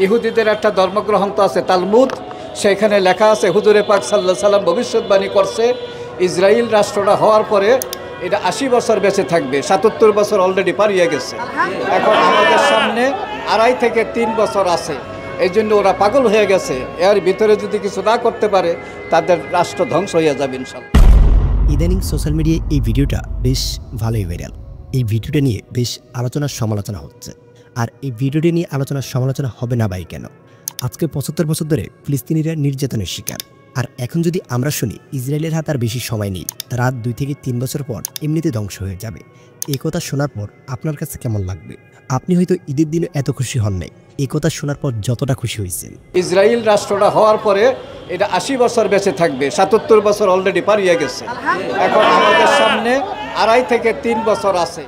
ইহুদিদের একটা ধর্মগ্রন্থ আছে তালমুদ, সেখানে লেখা আছে হুজুরে পাক সাল্লাল্লাহু আলাইহি সাল্লাম ভবিষ্যৎবাণী করছে ইসরায়েল রাষ্ট্রটা হওয়ার পরে এটা 80 বছর বেঁচে থাকবে। 77 বছর অলরেডি পারিয়ে গেছে, এখন আমাদের সামনে 2.5 থেকে 3 বছর আছে। এই জন্য ওরা পাগল হয়ে গেছে, এর ভিতরে যদি কিছু না করতে পারে তাদের রাষ্ট্র ধ্বংস হয়ে যাবে ইনশাআল্লাহ। ইদানিং সোশ্যাল মিডিয়ায় এই ভিডিওটা বেশ ভালোই ভাইরাল। এই ভিডিওটা নিয়ে বেশ আলোচনা সমালোচনা হচ্ছে। আর এই ভিডিওটি নিয়ে আলোচনা সমালোচনা হবে না ভাই কেন? আজকে 75 বছর ধরে ফিলিস্তিনিরা নির্যাতনের শিকার, আর এখন যদি আমরা শুনি ইসরায়েলের হাতে আর বেশি সময় নেই, রাত 2 থেকে 3 বছর পর এমনিতে ধ্বংস হয়ে যাবে, এই কথা শোনার পর আপনার কাছে কেমন লাগবে? আপনি হয়তো ঈদের দিনে এত খুশি হন নাই, এই কথা শোনার পর যতটা খুশি হয়েছেন। ইসরায়েল রাষ্ট্রটা হওয়ার পরে এটা 80 বছর বেঁচে থাকবে। 77 বছর অলরেডি পারিয়ে গেছে, এখন আমাদের সামনে 2.5 থেকে 3 বছর আছে।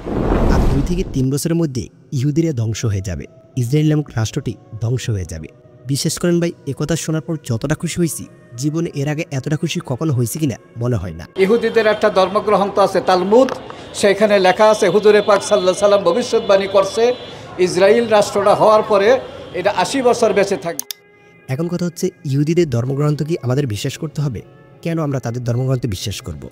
আর 2 থেকে 3 বছরের মধ্যে ইহুদিরা ধ্বংস হয়ে যাবে, ইসরায়েল নামক রাষ্ট্রটি ধ্বংস হয়ে যাবে। বিশেষ করেন ভাই, একথা শোনার পর যতটা খুশি হয়েছি, জীবনে এর আগে এতটা খুশি কখনো হয়েছে কিনা মনে হয় না। ইহুদিদের একটা ধর্মগ্রন্থ আছে তালমুদ, সেখানে লেখা আছে হুজুরে পাক সাল্লাল্লাহু আলাইহি সাল্লাম ভবিষ্যৎবাণী করছে ইসরায়েল রাষ্ট্রটা হওয়ার পরে এটা 80 বছর বেঁচে থাকবে। এখন কথা হচ্ছে, ইহুদিদের ধর্মগ্রন্থ কি আমাদের বিশ্বাস করতে হবে? কেন আমরা তাদের ধর্মগ্রন্থে বিশ্বাস করব?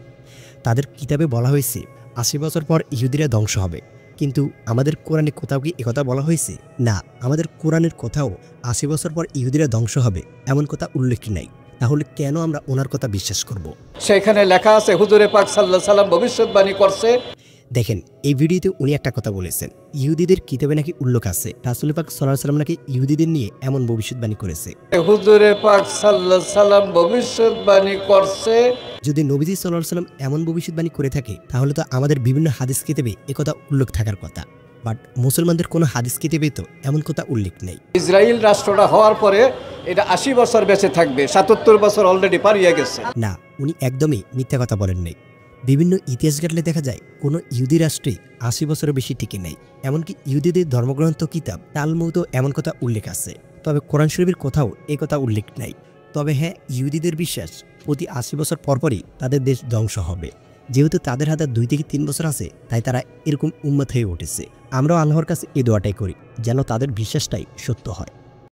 তাদের কিতাবে বলা হয়েছে 80 বছর পর ইহুদিরা ধ্বংস হবে, কিন্তু আমাদের কোরআনে কোথাও কি একথা বলা হয়েছে? না, আমাদের কোরআনের কোথাও 80 বছর পর ইহুদিরা ধ্বংস হবে এমন কথা উল্লেখ নাই। তাহলে কেন আমরা ওনার কথা বিশ্বাস করব? সেখানে লেখা আছে হুজুরে পাক সাল্লাল্লাহু আলাইহি সাল্লাম ভবিষ্যৎবাণী করছে। দেখেন, এই ভিডিওতে উনি একটা কথা বলেছেন, ইহুদিদের কিতাবে নাকি উল্লেখ আছে রাসূল পাক সাল্লাল্লাহু আলাইহি সাল্লাম নাকি ইহুদিদের নিয়ে এমন ভবিষ্যৎবাণী করেছে। হুজুরে পাক সাল্লাল্লাহু আলাইহি সাল্লাম ভবিষ্যৎবাণী করছে। যদি নবীজি সাল্লাল্লাহু আলাইহি সাল্লাম এমন ভবিষ্যৎবাণী করে থাকে, তাহলে তো আমাদের বিভিন্ন হাদিস কিতাবে একথা উল্লেখ থাকার কথা। বাট মুসলমানদের কোনো হাদিস কিতাবে তো এমন কথা উল্লেখ নেই। ইসরায়েল রাষ্ট্রটা হওয়ার পরে এটা 80 বছর বেঁচে থাকবে। 77 বছর অলরেডি পারিয়ে গেছে। না, উনি একদমই মিথ্যা কথা বলেন নাই। বিভিন্ন ইতিহাস ঘাটলে দেখা যায় কোনো ইহুদি রাষ্ট্রে 80 বছরের বেশি টিকে নেই। এমনকি ইহুদিদের ধর্মগ্রন্থ কিতাব তালমুদও এমন কথা উল্লেখ আছে, তবে কোরআন শরীফের কোথাও এই কথা উল্লেখ নাই। তবে হ্যাঁ, ইহুদিদের বিশ্বাস প্রতি 80 বছর পরপরই তাদের দেশ ধ্বংস হবে। যেহেতু তাদের হাতে 2 থেকে 3 বছর আছে, তাই তারা এরকম উম্মত হয়ে উঠেছে। আমরাও আল্লাহর কাছে এই দোয়াটাই করি যেন তাদের বিশ্বাসটাই সত্য হয়।